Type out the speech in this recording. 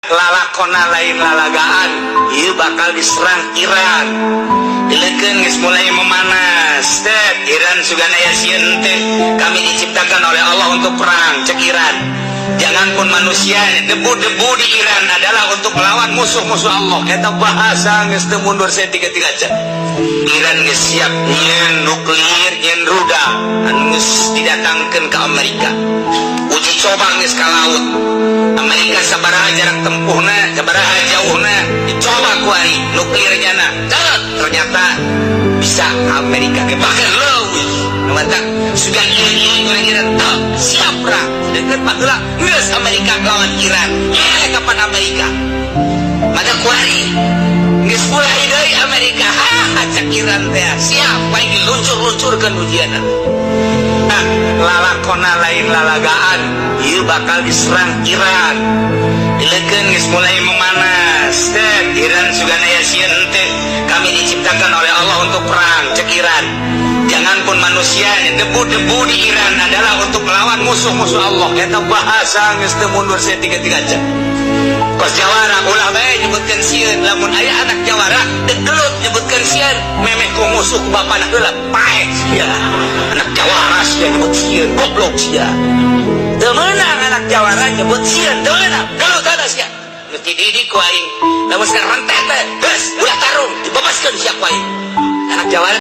lalakona lain lalagaan ieu bakal diserang Iran. Dileukeun geus mulai memanas. Iran sugana aya sieun teh kami diciptakan oleh Allah untuk perang, cek Iran. Janganpun manusia, debu-debu di Iran adalah untuk melawan musuh-musuh Allah. Eta bahasa geus teu mundur saeutik-eutik aja. Iran geus siap nyeun nuklir, nyeun rudal anu geus didatangkeun ka Amerika. Uji coba geus ka laut. Amerika sabaraha jarak tempuhna, sabaraha jauhna, dicoba ku ari nuklirnya na. Ternyata bisa Amerika ge bahkan leuwih. Nu mantap sudah ieu orang Iran siap perang. Deket baheula geus Amerika lawan Iran. Kapan Amerika? Mata ku ari geus mulai deui Amerika. Cak Iran teh siap bae diluncur-luncurkeun ujianna. Lalakona lain lalagaan ieu bakal diserang Iran. Dileukeun geus mulai memanas. Iran sugana aya sieun teh kami diciptakan oleh Allah untuk perang, cek Iran. Janganpun manusia, debu-debu di Iran adalah untuk melawan musuh-musuh Allah. Eta bahasa geus teu mundur saeutik-eutik aja. Kos Jawara ulah bae nyebutkeun sieun, lamun aya anak Jawara degelut nyebutkeun sieun, memeh ku musuh bapana heula paeh sia. Anak Jawara sia nyebut sieun, goblok sia. Teu meunang anak Jawara nyebut sieun, teu meunang. Gelut ada sia. Nu dididik ku aing. Lamun sekarang rentet teh, geus ulah tarung dibebaskeun sia ku aing. Anak Jawara